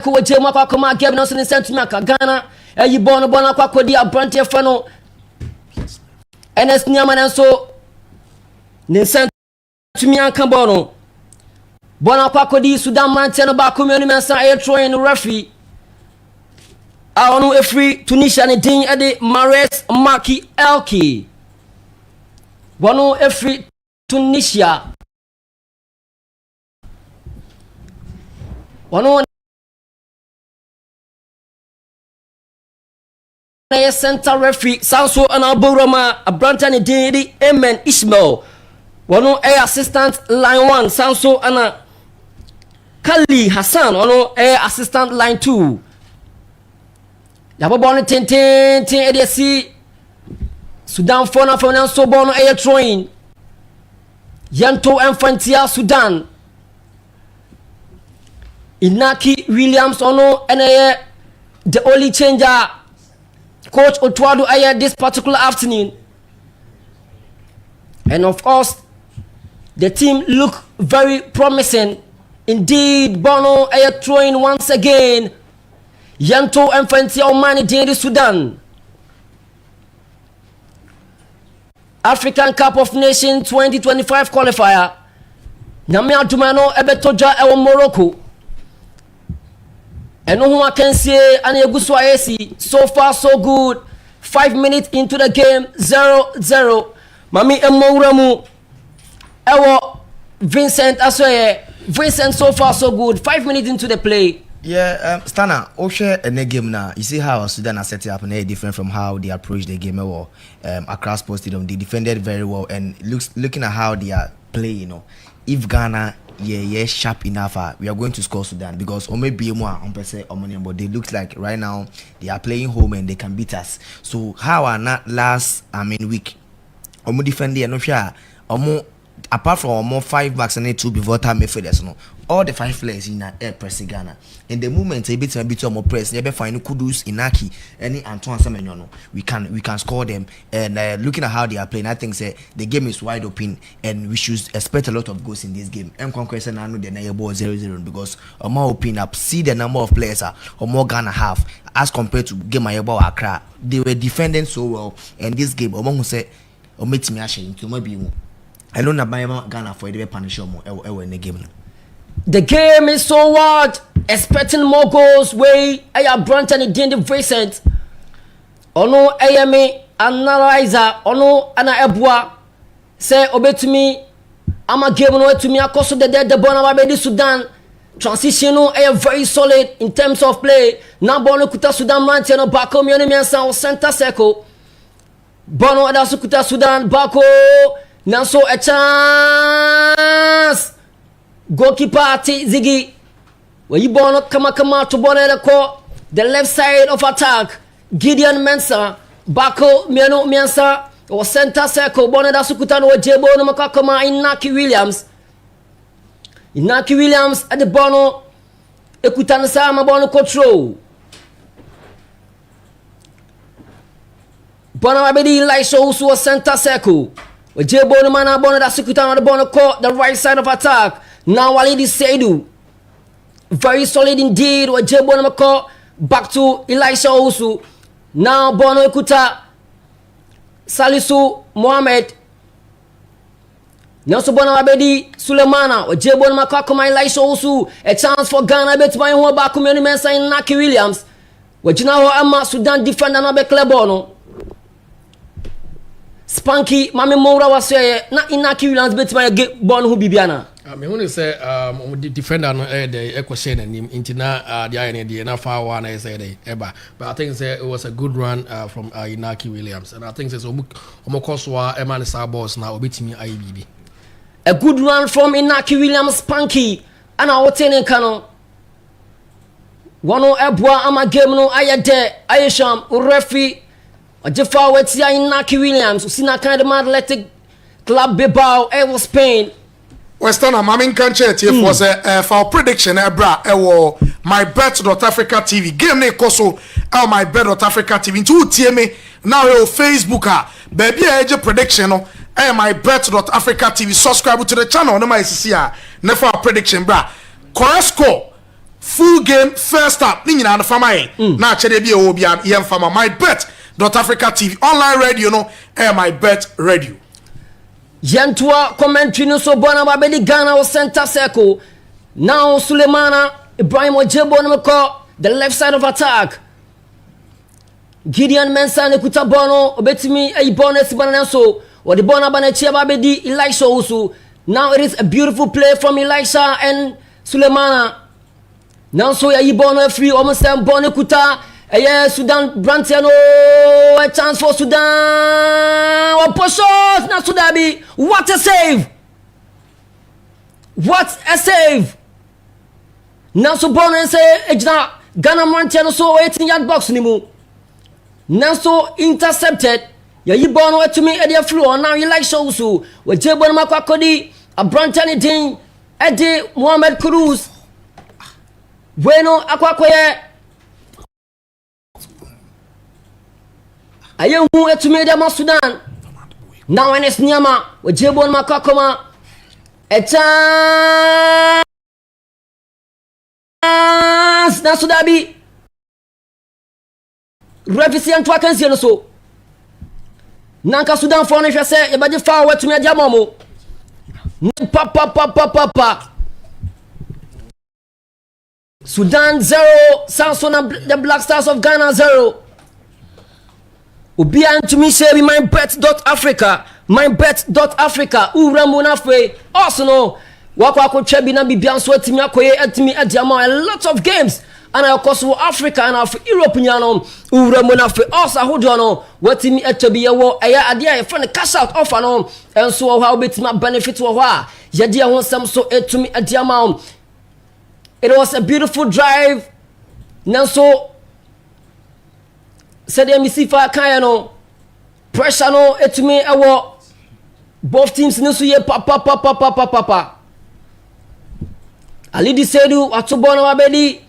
ko je mo akoma game no so ne sentiment aka Ghana ayi bono akwa di abrante fa no NS nyama na so ne sentiment aka bono akwa di Sudan mante no ba ko me no mensa air throwing referee a free Tunisia ne din ade Mares Maki Elki bono free Tunisia bono na center referee Sanso Anaboroma abranta ne din ade Amen Ismail bono assistant line 1 Sanso ana Kali Hassan bono assistant line 2 Yabobon ten edesi Sudan fona so bono throwing Yanto Infantia Sudan Inaki Williams ono the only changer Coach Otwado this particular afternoon. And of course the team look very promising indeed. Bono throwing once again Yanto Infantia Omani Dindi Sudan. African Cup of Nations 2025 qualifier. Nyame adumano ebetoja ewo Morocco. Eno ho akansie ana eguso ayesi. So far so good. 5 minutes into the game 0-0. Mami emowuramu ewo Vincent Asoye. Vincent so far so good. 5 minutes into the play. Yeah, Stana, Oshe and the game now. You see how Sudan are set up and they're different from how they approach the game. Across Sports Stadium, they defended very well, and looking at how they are playing, you know, if Ghana sharp enough, we are going to score Sudan because maybe more on per se but they look like right now they are playing home and they can beat us. So how are not last week? Defend the no sure apart from more 5 backs and 2 before time midfielders, no. All the 5 players in air press Ghana. In the moment a bit more press, never find Kudus, Inaki, any Antoine Semenyono. We can score them. And looking at how they are playing, I think the game is wide open and we should expect a lot of goals in this game. M Conquest and I know the neighbor 0-0 because more open up, see the number of players or more Ghana have as compared to game Ayabo Accra. They were defending so well, and this game among who say or meet me actually to maybe I don't know Ghana for the punish in the game. The game is so what? Expecting more goals. Way I have Brandon and Dindi Vincent. Ono ayame analyzer. Ono ana ebwa. Say obetumi. Ama game no to me akoso the bona wabedi Sudan. Transition no very solid in terms of play. Na bono kuta Sudan manti no bako mi miensa o center circle. Bono adasu kuta Sudan bako. Now so a chance. Goalkeeper Ziggy. When you born kama to Boneleko, the left side of attack. Gideon Mensah, Bako Miano Miansa, or center circle, Boneda Sukutano, Jebo Makakama, Inaki Williams. Inaki Williams at the Bono, Ekutan Sama Bono control. Bono Abedi Lisha also a center circle. Jebo Mana Boneda Sukutano, the Bono court, the right side of attack. Now Walidi Seidu. Very solid indeed. Jebo Namako back to Elisha Osu. Now Bono Ekuta Salisu Mohamed. Now so Bono Abedi Sulemana. Jebo Namako Koma Elisha Osu. A chance for Ghana bet my home back community Mensa in Naki Williams. Wajinaho Ama Sudan defender na be Klebono. Spanky Mami Moura was say na Inaki Williams bet my born who Bibiana. I mean, when you say the defender no the equation and into na the iron the na far one I say but I think it was a good run from Inaki Williams, and I think it's omokoswa Eman Sabos now obitimi IBB. A good run from Inaki Williams Spanky and our ten kano. Wano ebwa ama game no ayade ayesham referee ajefa wetia Inaki Williams usina kind of athletic club Bilbao was Spain. Western Mamin Kanchet was a for prediction bra my bet.africa TV game ne koso my bet.africa TV into TMA now your Facebook baby age prediction no my bet.africa TV subscribe to the channel no my see never prediction bra correct score full game first up ni nyina no fama ye na achede bi e wo bia ye fama my bet .africa TV online radio no my bet radio Yentua commentary no so bona babedi Ghana o center circle. Now Sulemana Ibrahim Ojebo no ko the left side of attack. Gideon Mensah ne kuta bono obetimi e bono sibana so or the bona bana chia babedi Elisha also. Now it is a beautiful play from Elisha and Sulemana. Now so ya bono free almost bono kuta. Sudan Brantiano, a chance for Sudan. Oposhos na Sudabi. What a save! What a save! Now so Bono say Ejna Ghana Brantiano so 18-yard box nimu. Now so intercepted. Ya Bono to me at the floor. Now you like show so. We Jebon Makwakodi, a Brantiani Ding, Eddie Mohamed Cruz. Bueno Aquaquaye. Aye hu etume de Sudan. Now when it's nyama, we jebon makakoma. A chance na Sudabi. Refisi antwa kansi no so. Nanka Sudan for no hwe se ye baje fa wa etume de amomo. Pa. Sudan 0, Samson the Black Stars of Ghana 0. Obi and to me say be my bet.africa uramu na fe also no wako akotwa bi na bibia so atimi akoye atimi adiama a lot of games and of course for Africa and for Europe nyano uramu na fe also hodo no watimi atwa bi yewo eya ade a for cash out offer no enso how betimi benefit wo ho a yede ho sam so atimi adiama. It was a beautiful drive nanso said Misifa Kayano pressure no etumi ewo both teams no so ye papa Ali Disedu atobona wabedi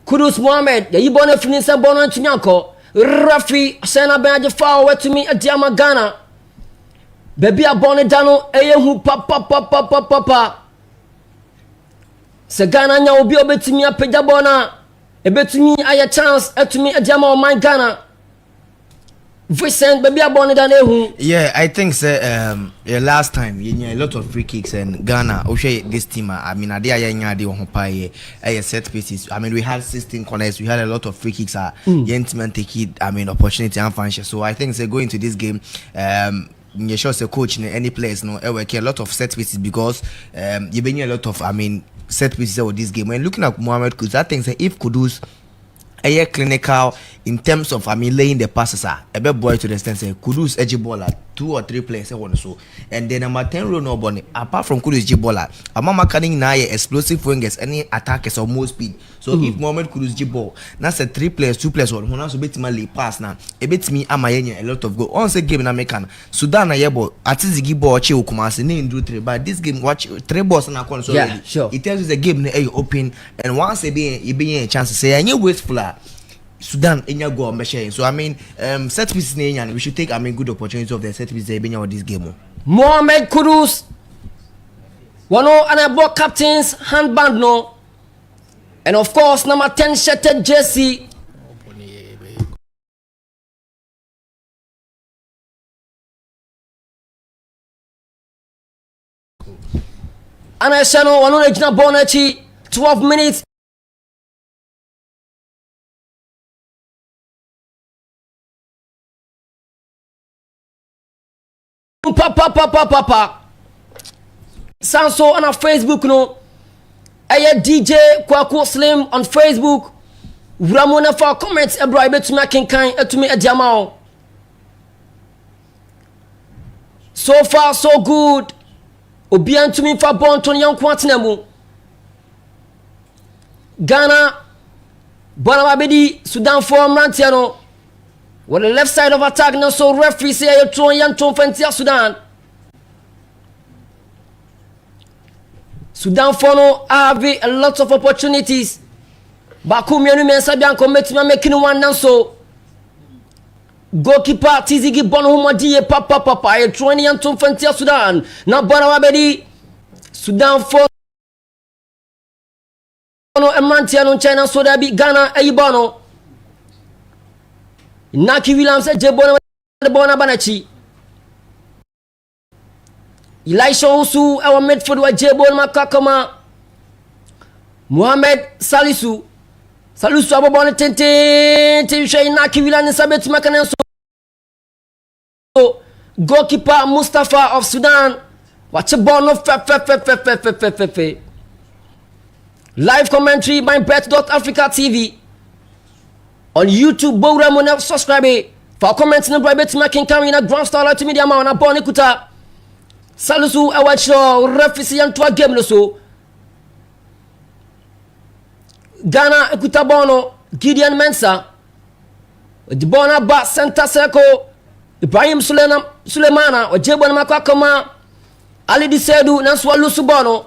Kudus Mohammed ye yibona finisa bona ntunyanko Rafi sena beaje foul etumi adiama Ghana baby abone dano eye hu papa se Ghana nya obi obetumi apagya bona ebetumi aya chance etumi adiama o man Ghana. Vincent, baby, I born in yeah, I think last time you a lot of free kicks and Ghana. Okay, this team. I mean, set pieces. I mean, we had 16 corners. We had a lot of free kicks. Gentlemen take it. I mean, opportunity and function. So I think going to this game. You sure say coach in any place. No, a lot of set pieces because you been a lot of. I mean, set pieces of this game. When looking at Mohamed Kudus, I think if Kudus. A clinical in terms of laying the passes a bit boy to the extent say Kudus Ejibola 2 or 3 players so and then number 10 row no bunny apart from Kudus Ejibola Amama Kaning na explosive wingers any attackers or more speed so if Mohamed Kudus Ejibol that's a 3 players 2 players or who so bit me pass now a bit me amayenye a lot of goal on say game na American Sudan na yebo atizigi ball che okumase ne do 3 but this game watch 3 balls na kon so yeah, sure. It tells you the game na open and once you be a chance to say any wasteful Sudan in your goal machine. So I mean set pieces we should take good opportunity of the set pieces of this game. Mohamed Kudus one and a ball captain's handband no and of course number 10 shirted jersey and I shall know one original Bonachi 12 minutes Papa Sanso on our Facebook no aye DJ Kwaku Slim on Facebook Ramona for comments e bro to making kind to me adiama so far so good obian to me for born to young kwantinamu Ghana Bonabedi Sudan for Rantiano. Well, the left side of attack now, so referee say you're throwing young Tom Fantia Sudan. Sudan follow have a lot of opportunities. Bakum Yanu Mensabian commitment making one now so. Goalkeeper Tizigi Bonhumadi Papa you're throwing young Tom Fantia Sudan. Now Bonawabedi Sudan for no emantia no China so da bi Ghana ayibo no Naki Williams jebo na bona banachi Elisha Osu our midfield wa jebo na makakama Mohamed Salisu abobone tente shey Naki Williams sabet makana so goalkeeper Mustafa of Sudan watch ball no fe. Live commentary by Bet.Africa TV on YouTube. Bowra mo na subscribe for comments no private making can na grand star to media ma na ball kuta Salisu awacho refisi yanto game no so Ghana ekuta bono Gideon Mensah the bona ba center circle Ibrahim Sulemana ojebo na makakama Ali Disedu na swallu subono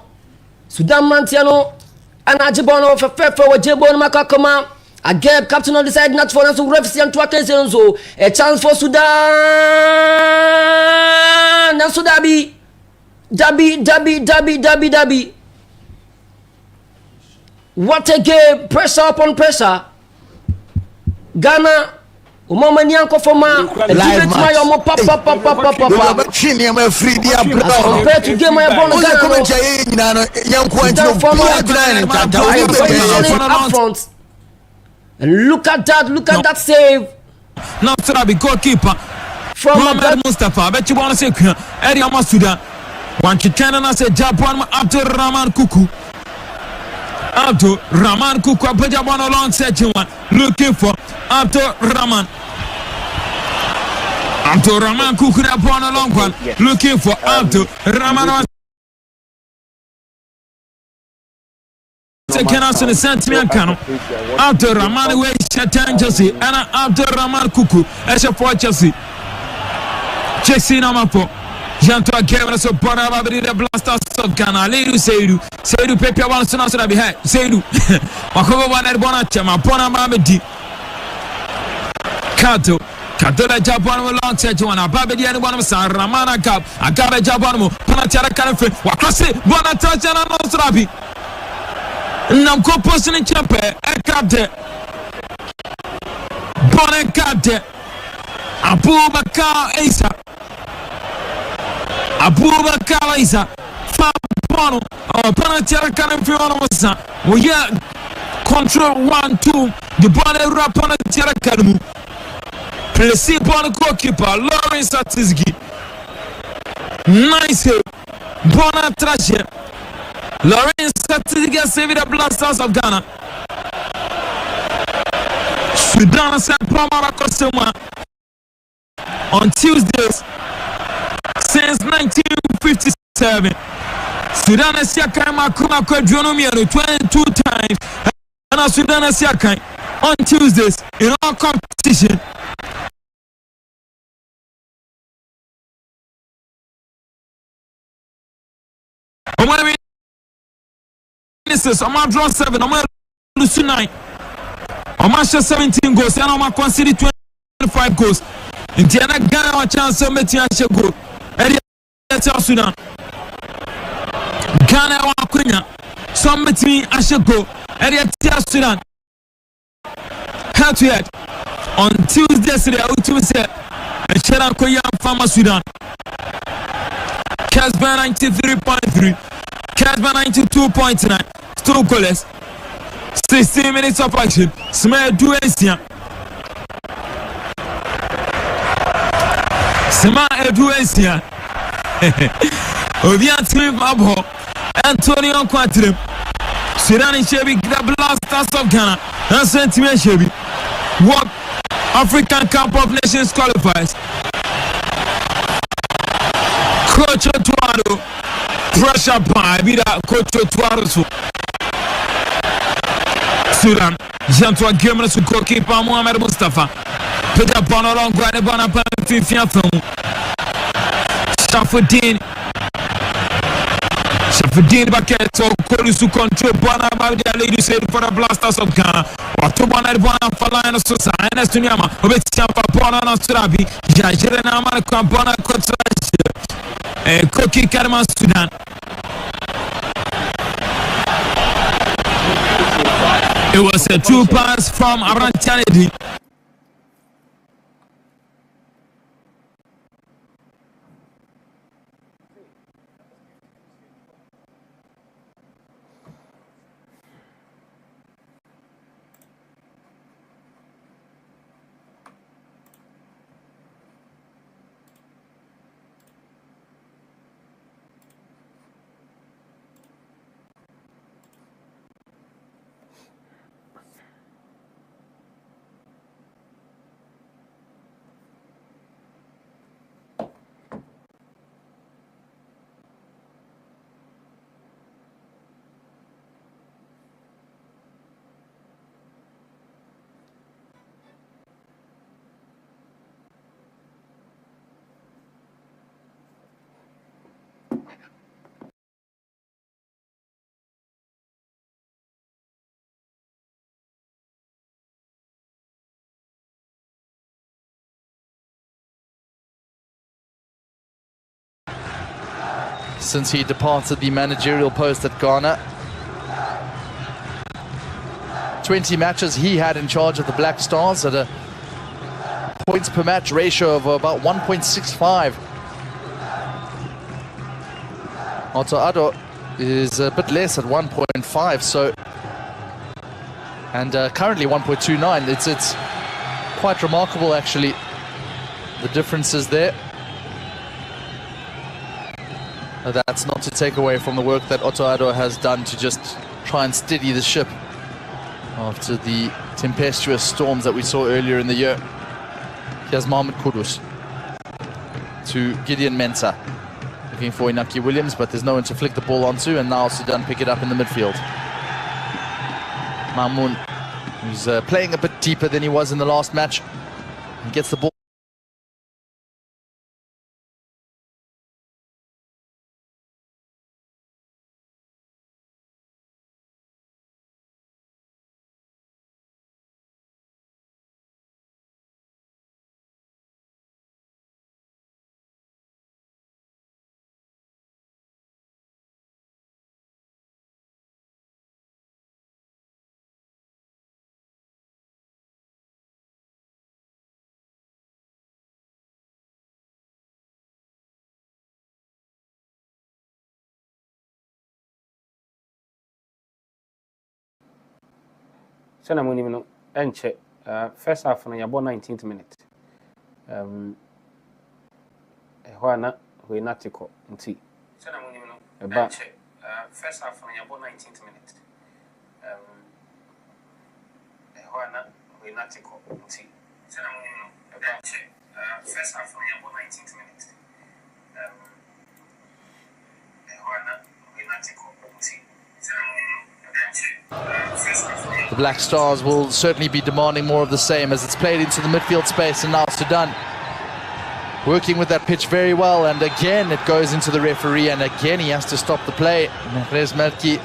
Sudan Mantiano ana jibono fefe ojebo na makakama again captain on the side not for us refs and twa kense so a chance for Sudan na Sudabi Dabi what a game, pressure upon pressure. Ghana umama nyanko foma live match mo pop compared to game ya bon Ghana Afcon. And look at that save now Sudan goalkeeper from Mohamed Mustafa bet you want to say area Sudan one chikana na say Japan Abdul Rahman Kuku abeja one alongside one looking for Abdul Rahman Kuku that one along one looking for Abdul Rahman second us in the sentiment cano Abdul Rahman way Chatan Chelsea and Abdul Rahman Kuku as a for Chelsea number 4 Janto Kevin so Bona Babri the Blasters of Ghana Ledu Seidu Pepe one soon after behind Seidu Makoba one at Bonacha Bona Babedi Kato la Japan will long set one Babedi and one of San Ramana Cup Agabe Japan Panachara Carafe Wakase Bonatacha and Nostrabi Namco Person in Champe Ekate Bonakate Abubakar Isa Fabono Panachara Carafe we hear control 1-2 the ball rap Panachara Caramu Plessis bon goalkeeper Lawrence Atizgi nice Bona Trache Lawrence Atizgi saved the Blasters of Ghana Sudan said Pamara Kosema on Tuesdays since 1957 Sudan has Yakai Makuma Quadronomiano 22 times and Sudan has Yakai on Tuesdays in all competition. I'm going to be I'm going to draw 7, I'm going to lose 9. I'm going to share 17 goals and I'm going to consider 25 goals. In Tiana Ghana, a chance to make a goal. Sudan Ghana wa Kenya some between Ashako area Sudan head to head on Tuesday today to say and Sharon Koya Farmer Sudan Casper 93.3 Casper 92.9 still goalless 16 minutes of action Smell Duesia Sema Eduesia Obian team Babo Antonio Quatrim Sudan Shebi the Blasters of Ghana and Sentiment Shebi what African Cup of Nations qualifies Coach Otuado pressure by Bida Coach Otuado Sudan Jantua Gemma to goalkeeper Mohamed Mustafa Peter Bonolong Guanabana Fifiafum Shafuddin Baket so Kolusu control Bona Babdia lady said for the Blasters of Ghana Watubana Bona Falana Sosa and Estunyama Obetiampa Bona Surabi Jajena Bona Kotrash Koki Karman Sudan It was a 2 pass from Arantianedi. Since he departed the managerial post at Ghana. 20 matches he had in charge of the Black Stars at a points per match ratio of about 1.65. Otto Addo is a bit less at 1.5, so and currently 1.29. It's quite remarkable actually, the differences there. That's not to take away from the work that Otto Addo has done to just try and steady the ship after the tempestuous storms that we saw earlier in the year. Here's Mohamed Kudus to Gideon Mensah, looking for Inaki Williams, but there's no one to flick the ball onto, and now Sudan pick it up in the midfield. Mamoun, who's playing a bit deeper than he was in the last match, and gets the ball. Sena munim no enche first half no yabo 19th minute ehwana we natiko nti sena munim no enche first half no yabo 19th minute ehwana we natiko nti sena munim no enche first half no yabo 19th minute ehwana we natiko nti sena munim no The Black Stars will certainly be demanding more of the same as it's played into the midfield space, and now Sudan working with that pitch very well, and again it goes into the referee, and again he has to stop the play. Mehrez Merki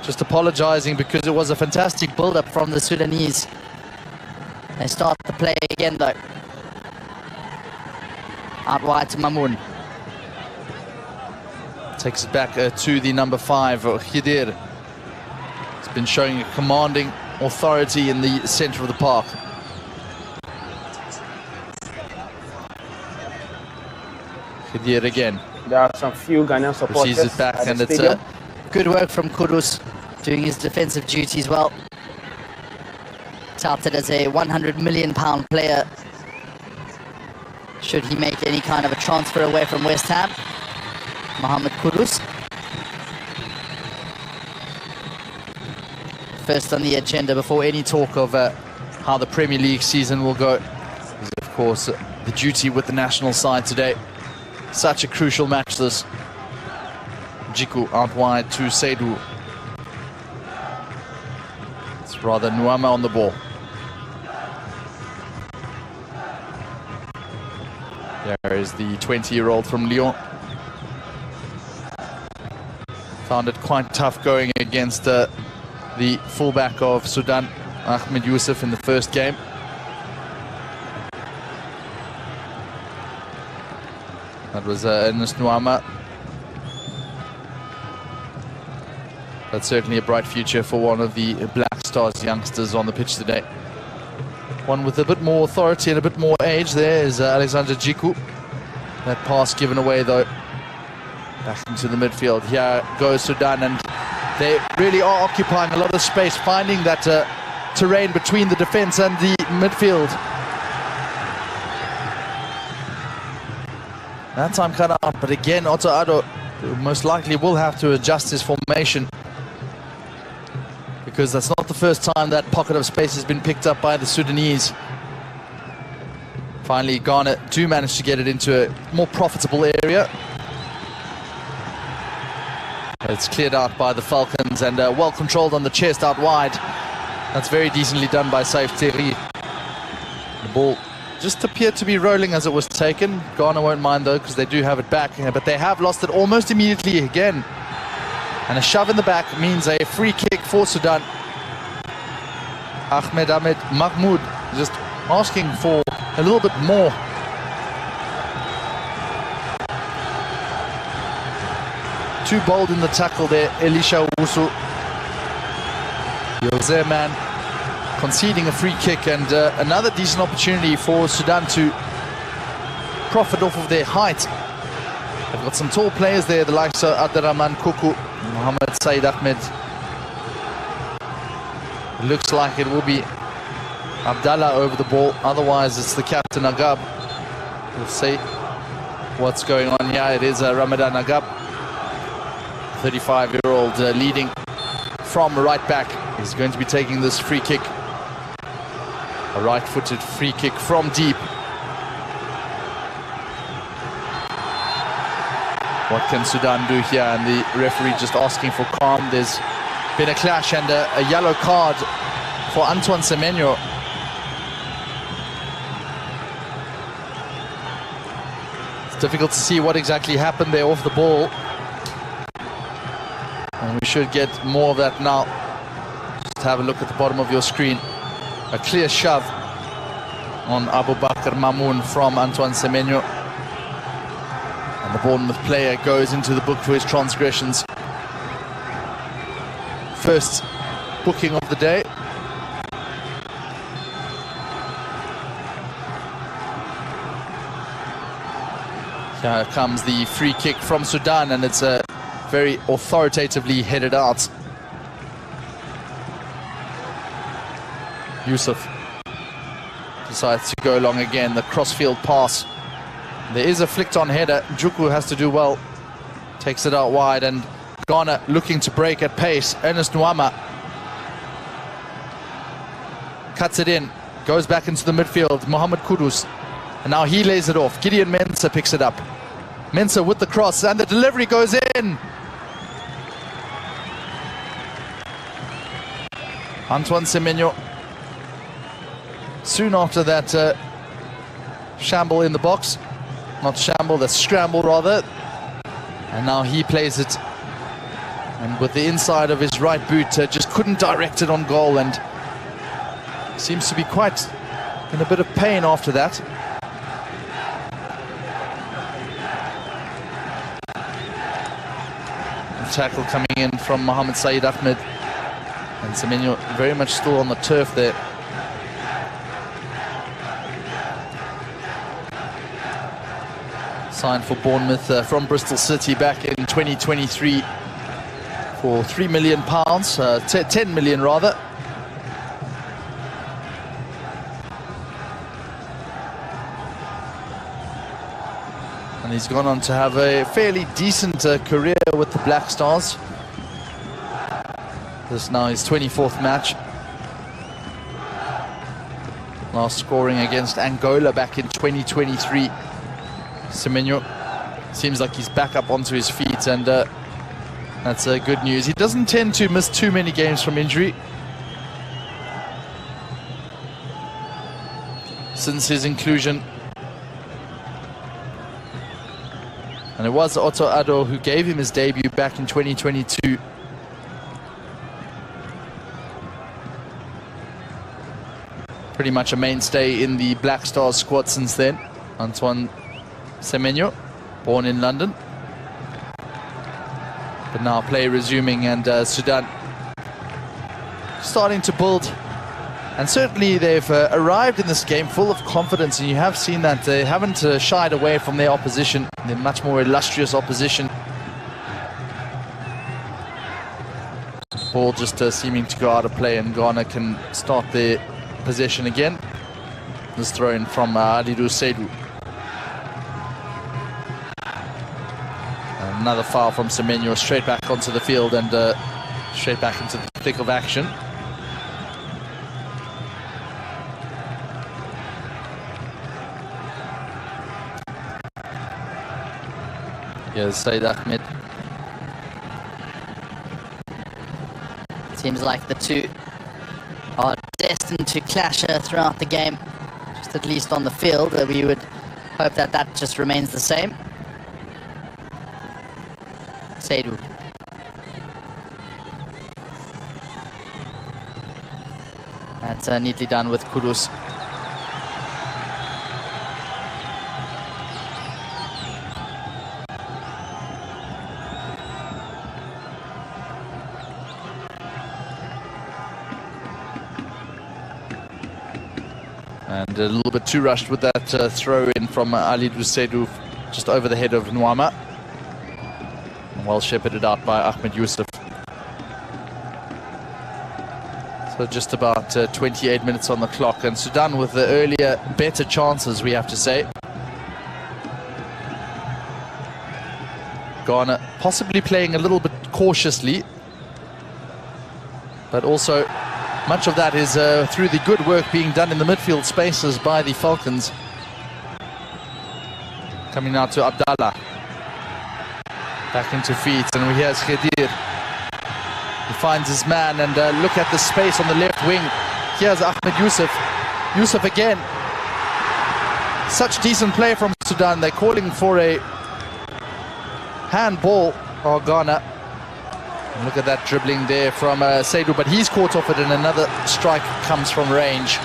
just apologizing because it was a fantastic build-up from the Sudanese. They start the play again though. Out wide to Mamoun. Takes it back to the number 5, Khidir. He's been showing a commanding authority in the center of the park. Khidir again. There are some few Ghanaian supporters. Receives it back, and it's good work from Kudus, doing his defensive duties well. Touted as a £100 million player should he make any kind of a transfer away from West Ham. Mohamed Kudus. First on the agenda before any talk of how the Premier League season will go is, of course, the duty with the national side today. Such a crucial match this. Jiku out wide to Seydou. It's rather Nuama on the ball. There is the 20-year-old from Lyon. Found it quite tough going against the fullback of Sudan, Ahmed Youssef, in the first game. That was Ernest Nuama. But certainly a bright future for one of the Black Stars youngsters on the pitch today. One with a bit more authority and a bit more age there is Alexander Jiku. That pass given away though. Back into the midfield. Here goes Sudan, and they really are occupying a lot of space, finding that terrain between the defense and the midfield. That time cut out, but again Otto Addo most likely will have to adjust his formation, because that's not the first time that pocket of space has been picked up by the Sudanese. Finally, Ghana do manage to get it into a more profitable area. It's cleared out by the Falcons, and well controlled on the chest out wide. That's very decently done by Saif Terry. The ball just appeared to be rolling as it was taken. Ghana won't mind though, because they do have it back, but they have lost it almost immediately again. And a shove in the back means a free kick for Sudan. Ahmed Mahmoud just asking for a little bit more. Too bold in the tackle there, Elisha Owusu. Jose Man conceding a free kick, and another decent opportunity for Sudan to profit off of their height. They've got some tall players there, the likes of Abderrahman Kuku, Mohamed Said Ahmed. It looks like it will be Abdallah over the ball, otherwise it's the captain Agab. We'll see what's going on here. It is Ramadan Agab, 35-year-old, leading from right back. He's going to be taking this free kick. A right-footed free kick from deep. What can Sudan do here? And the referee just asking for calm. There's been a clash and a yellow card for Antoine Semenyo. It's difficult to see what exactly happened there off the ball. And we should get more of that now. Just have a look at the bottom of your screen. A clear shove on Abu Bakr Mamoun from Antoine Semenyo. And the Bournemouth player goes into the book for his transgressions. First booking of the day. Here comes the free kick from Sudan, and it's very authoritatively headed out. Yusuf decides to go long again, the crossfield pass. There is a flicked on header. Juku has to do well. Takes it out wide, and Ghana looking to break at pace. Ernest Nwama cuts it in, goes back into the midfield. Mohamed Kudus, and now he lays it off. Gideon Mensah picks it up. Mensah with the cross, and the delivery goes in. Antoine Semenyo, soon after that shamble in the box, not shamble, that's scramble rather, and now he plays it, and with the inside of his right boot just couldn't direct it on goal, and seems to be quite in a bit of pain after that. The tackle coming in from Mohamed Said Ahmed, and Semenyo very much still on the turf there. Signed for Bournemouth from Bristol City back in 2023 for £3 million, 10 million rather. And he's gone on to have a fairly decent career with the Black Stars. This is now his 24th match. Last scoring against Angola back in 2023. Semenyo seems like he's back up onto his feet, and that's good news. He doesn't tend to miss too many games from injury since his inclusion. And it was Otto Addo who gave him his debut back in 2022. Pretty much a mainstay in the Black Stars squad since then. Antoine Semenyo, born in London. But now play resuming, and Sudan starting to build. And certainly they've arrived in this game full of confidence, and you have seen that they haven't shied away from their opposition. They're much more illustrious opposition. Ball just seeming to go out of play, and Ghana can start their possession again. This throw in from Alidu Seidu. Another foul from Semenyo, straight back onto the field and straight back into the thick of action. Here's Said Ahmed. Seems like the two are destined to clash throughout the game, just at least on the field. We would hope that that just remains the same. Seidu. That's neatly done with Kudus. And a little bit too rushed with that throw in from Alidu Seidu, just over the head of Nwama. Well shepherded out by Ahmed Youssef. So just about 28 minutes on the clock, and Sudan with the earlier better chances, we have to say. Ghana possibly playing a little bit cautiously, but also much of that is through the good work being done in the midfield spaces by the Falcons. Coming now to Abdallah. Back into feet, and here's Khadir. He finds his man, and look at the space on the left wing. Here's Ahmed Youssef. Youssef again. Such decent play from Sudan. They're calling for a handball for Ghana. And look at that dribbling there from Seidu, but he's caught off it, and another strike comes from range.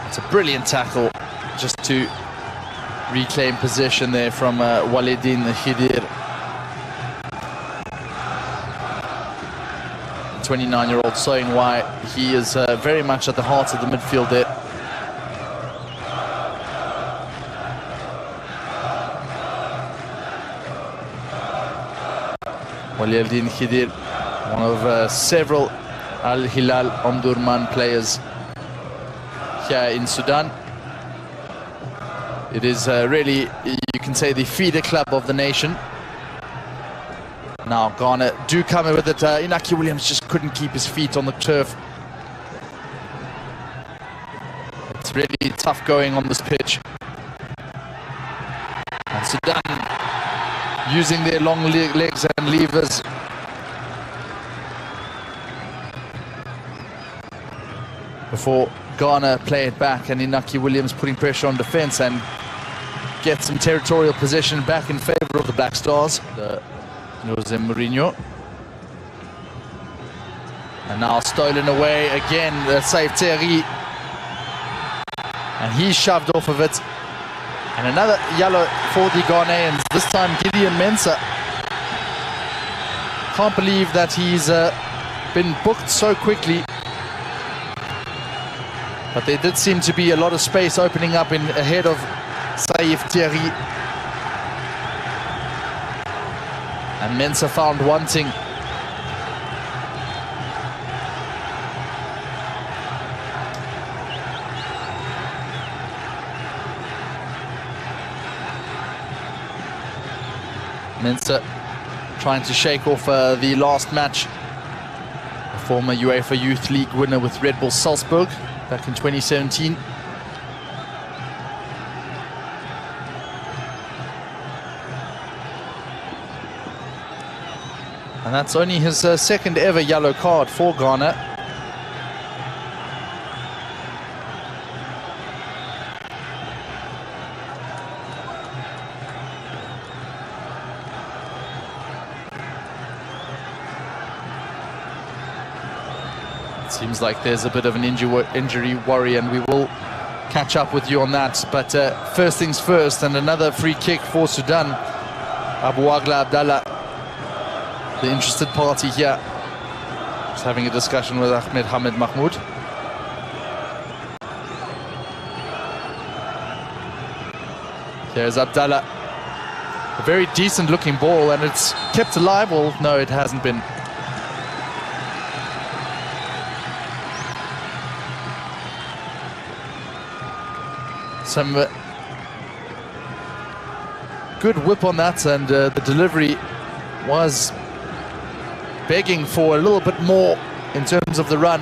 It's a brilliant tackle just to reclaim possession there from Walidin Khidir. 29-year-old, showing why he is very much at the heart of the midfield there. Walidin Khidir, one of several Al Hilal Omdurman players here in Sudan. It is really, you can say, the feeder club of the nation. Now Ghana do come in with it. Inaki Williams just couldn't keep his feet on the turf. It's really tough going on this pitch. And Sudan using their long legs and levers. Before Ghana play it back, and Inaki Williams putting pressure on defense and get some territorial possession back in favor of the Black Stars. Jose Mourinho. And now stolen away again, Saif Terry. And he's shoved off of it. And another yellow for the Ghanaians, this time Gideon Mensah. Can't believe that he's been booked so quickly. But there did seem to be a lot of space opening up ahead of Saif Thierry. And Mensah found wanting. Mensah trying to shake off the last match. A former UEFA Youth League winner with Red Bull Salzburg back in 2017. And that's only his second ever yellow card for Ghana. Seems like there's a bit of an injury worry, and we will catch up with you on that. But first things first, and another free kick for Sudan. Abu Agla Abdallah, the interested party here, just having a discussion with Ahmed Hamid Mahmoud. There's Abdallah. A very decent looking ball, and it's kept alive. Well, no, it hasn't been. Some good whip on that, and the delivery was begging for a little bit more in terms of the run.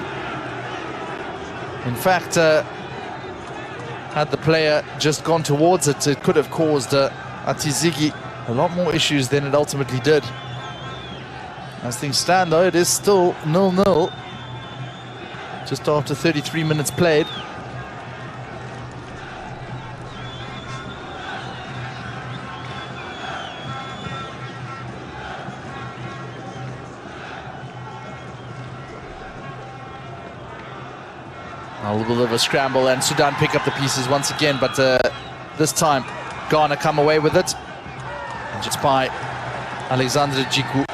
In fact, had the player just gone towards it, it could have caused Atizigi a lot more issues than it ultimately did. As things stand, though, it is still 0-0 just after 33 minutes played. A little bit of a scramble, and Sudan pick up the pieces once again, but this time Ghana come away with it. And just by Alexandre Djiku.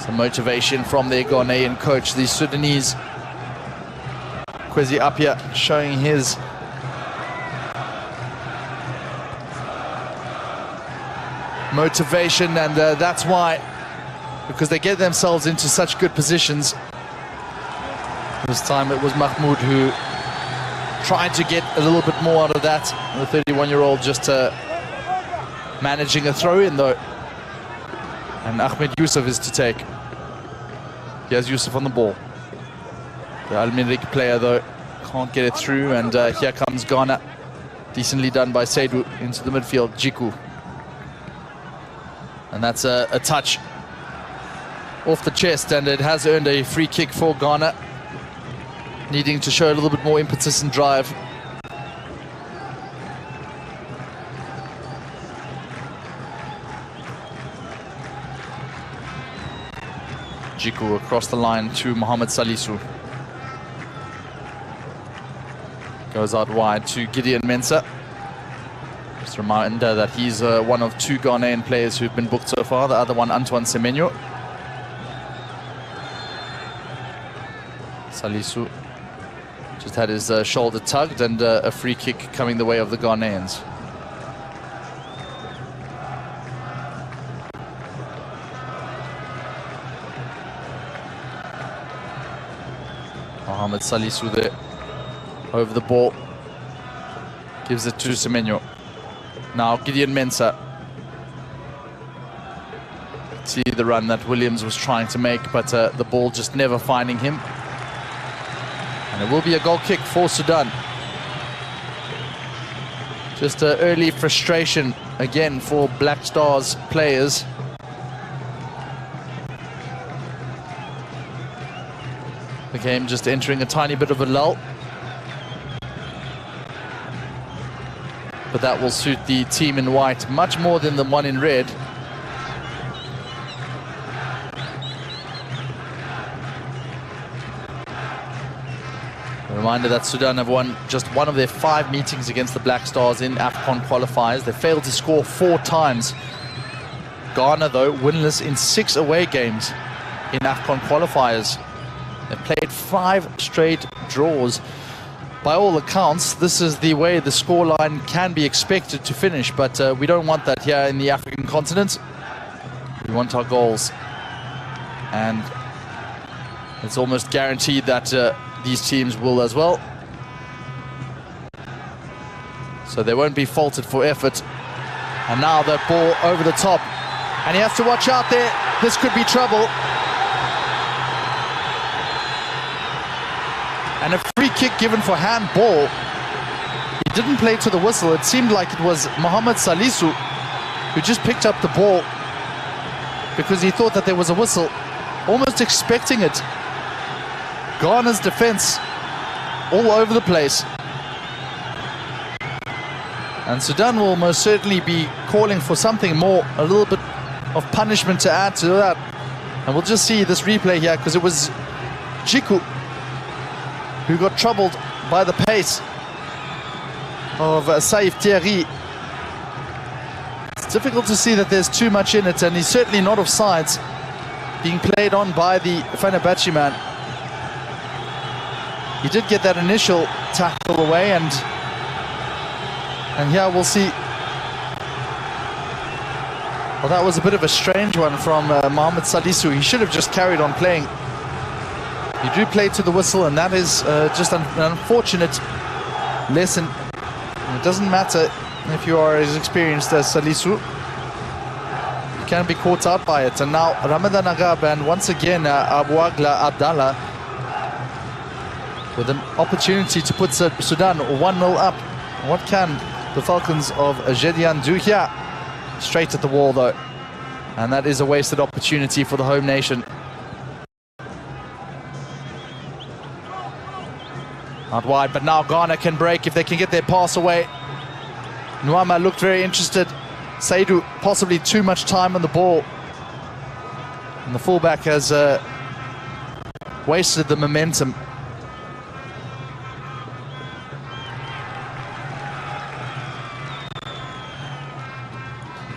Some motivation from their Ghanaian coach, the Sudanese Kwesi Appiah, showing his motivation, and that's why, because they get themselves into such good positions. This time it was Mahmoud who tried to get a little bit more out of that. The 31-year-old just managing a throw-in, though. And Ahmed Yusuf is to take. Here's Yusuf on the ball. The Al-Minrik player, though, can't get it through, and here comes Ghana. Decently done by Seidu into the midfield, Djiku. And that's a touch off the chest, and it has earned a free kick for Ghana, needing to show a little bit more impetus and drive. Djiku across the line to Mohamed Salisu. Goes out wide to Gideon Mensah. Just a reminder that he's one of two Ghanaian players who've been booked so far, the other one Antoine Semenyo. Salisu just had his shoulder tugged, and a free kick coming the way of the Ghanaians. Mohamed Salisu there over the ball, gives it to Semenyo. Now Gideon Mensah. See the run that Williams was trying to make, but the ball just never finding him. And it will be a goal kick for Sudan. Just early frustration again for Black Stars players. The game just entering a tiny bit of a lull. But that will suit the team in white much more than the one in red. Reminder that Sudan have won just one of their 5 meetings against the Black Stars in Afcon qualifiers. They failed to score 4 times. Ghana, though, winless in 6 away games in Afcon qualifiers. They've played 5 straight draws. By all accounts, this is the way the scoreline can be expected to finish, but we don't want that here in the African continent. We want our goals. And it's almost guaranteed that these teams will as well. So they won't be faulted for effort. And now the ball over the top. And he has to watch out there. This could be trouble. And a free kick given for handball. He didn't play to the whistle. It seemed like it was Mohamed Salisu who just picked up the ball because he thought that there was a whistle, almost expecting it. Ghana's defense all over the place. And Sudan will most certainly be calling for something more, a little bit of punishment to add to that. And we'll just see this replay here, because it was Jiku who got troubled by the pace of Saif Thierry. It's difficult to see that there's too much in it, and he's certainly not offsides, being played on by the Fenerbahce man. He did get that initial tackle away, and here we'll see. Well, that was a bit of a strange one from Mohamed Salisu. He should have just carried on playing. You do play to the whistle, and that is just an unfortunate lesson. It doesn't matter if you are as experienced as Salisu. You can be caught out by it. And now Ramadan Agab, and once again Abuagla Abdallah with an opportunity to put Sudan 1-0 up. What can the Falcons of Jedian do here? Straight at the wall though, and that is a wasted opportunity for the home nation. Not wide, but now Ghana can break if they can get their pass away. Nwama looked very interested. Saidu possibly too much time on the ball, and the fullback has wasted the momentum.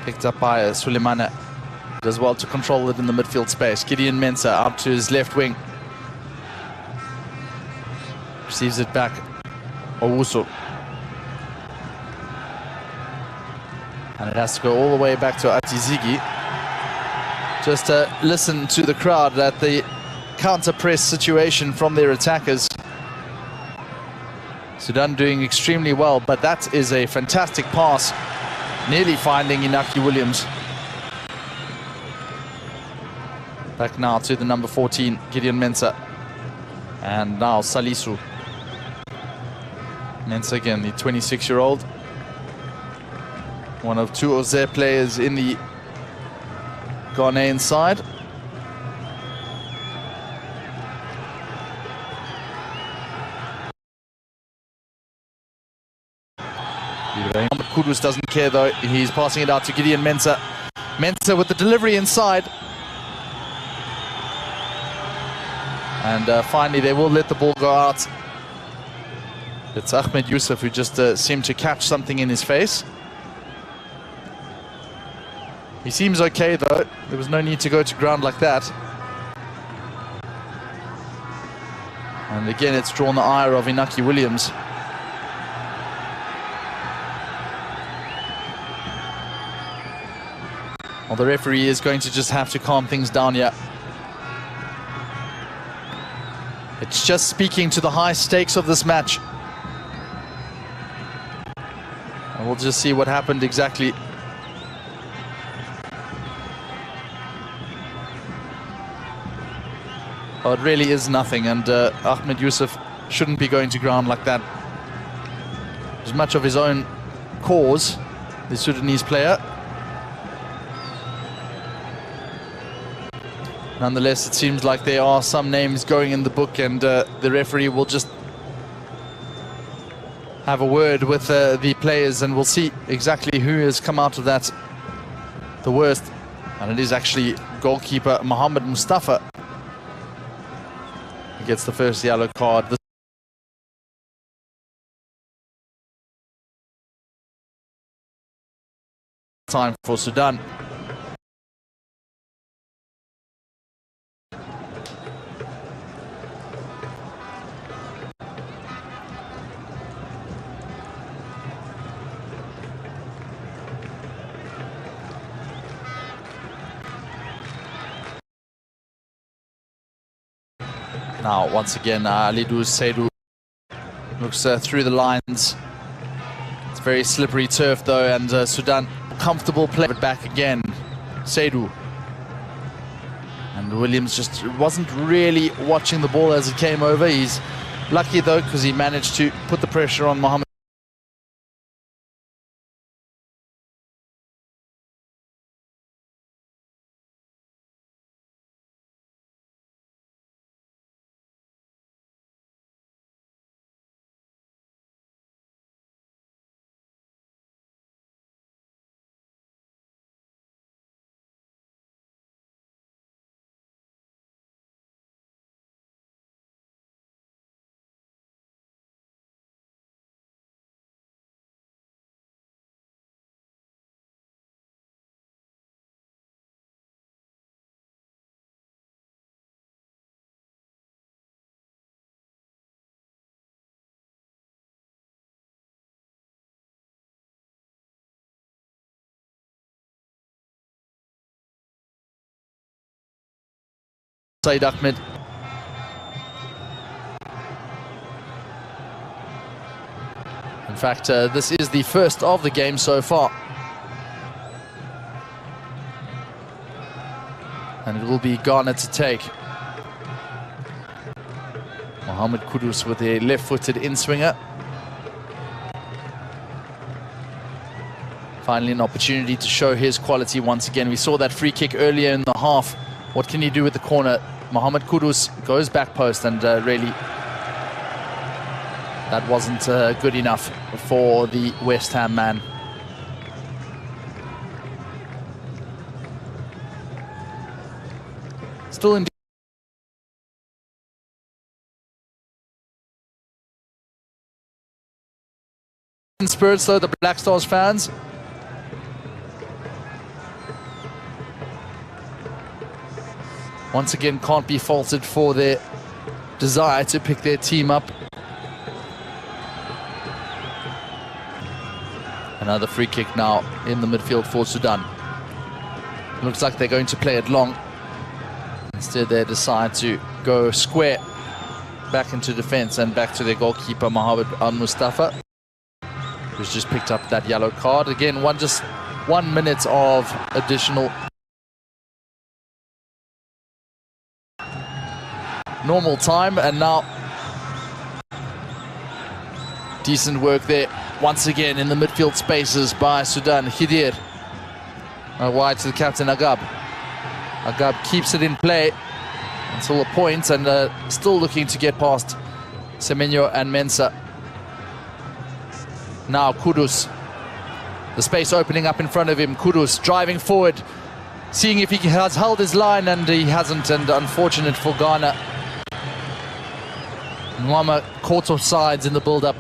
Picked up by Suleimana. Does well to control it in the midfield space. Gideon Mensah up to his left wing. Receives it back. Owusu. And it has to go all the way back to Atizigi. Just listen to the crowd at the counter-press situation from their attackers. Sudan doing extremely well, but that is a fantastic pass. Nearly finding Inaki Williams. Back now to the number 14, Gideon Mensah. And now Salisu. Mensah again, the 26-year-old. One of two of their players in the Ghanaian side. Kudus doesn't care though. He's passing it out to Gideon Mensah. Mensah with the delivery inside. And finally they will let the ball go out. It's Ahmed Youssef who just seemed to catch something in his face. He seems okay though. There was no need to go to ground like that. And again it's drawn the ire of Inaki Williams. Well, the referee is going to just have to calm things down here. It's just speaking to the high stakes of this match. And we'll just see what happened exactly. Oh, it really is nothing, and Ahmed Youssef shouldn't be going to ground like that. As much of his own cause, the Sudanese player. Nonetheless, it seems like there are some names going in the book, and the referee will just have a word with the players, and we'll see exactly who has come out of that the worst. And it is actually goalkeeper Mohamed Mustafa who gets the first yellow card. Time for Sudan. Now, once again, Alidou Saidu looks through the lines. It's very slippery turf, though, and Sudan comfortable play. But back again, Saidu. And Williams just wasn't really watching the ball as it came over. He's lucky, though, because he managed to put the pressure on Mohamed. Said Ahmed. In fact, this is the first of the game so far. And it will be Ghana to take. Mohamed Kudus with a left-footed in-swinger. Finally an opportunity to show his quality once again. We saw that free kick earlier in the half. What can he do with the corner? Mohamed Kudus goes back post and really that wasn't good enough for the West Ham man. Still in spirits though, the Black Stars fans. Once again, can't be faulted for their desire to pick their team up. Another free kick now in the midfield for Sudan. Looks like they're going to play it long. Instead, they decide to go square back into defense and back to their goalkeeper, Mohamed Al-Mustafa, who's just picked up that yellow card. Again, just 1 minute of additional normal time, and now decent work there once again in the midfield spaces by Sudan. Khidir wide to the captain Agab. Agab keeps it in play until a point, and still looking to get past Semenyo and Mensah. Now Kudus, the space opening up in front of him. Kudus driving forward, seeing if he has held his line, and he hasn't, and unfortunate for Ghana. Nwama caught off sides in the build-up.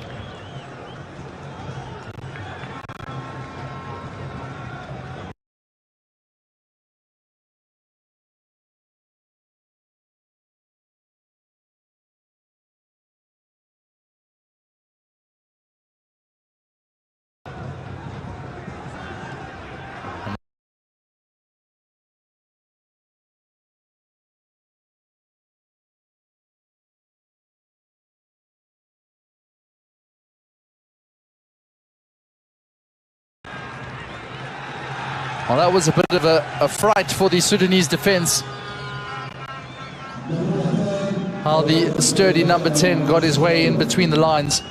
Well, that was a bit of a fright for the Sudanese defense. How the sturdy number 10 got his way in between the lines.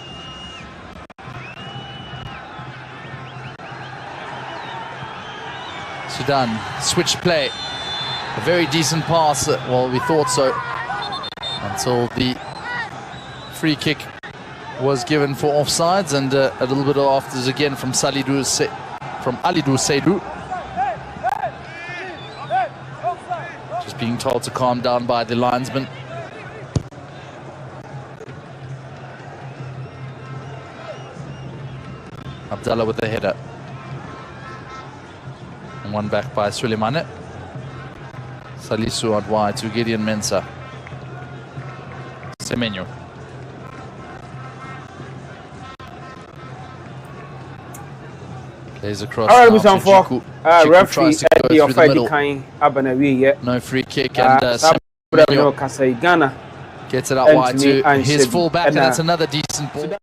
Sudan, switch play. A very decent pass, well, we thought so, until the free kick was given for offsides, and a little bit of afters again from Alidou Seydou. Just being told to calm down by the linesman. Abdallah with the header. And one back by Suleimane. Salisu out wide to Gideon Mensah. Semenyo. Plays across. All right, Jiku. Referee Eddie of Eddie Kain Abanawi. No free kick, and Semenyo gets it out wide to his fullback, and that's another decent ball.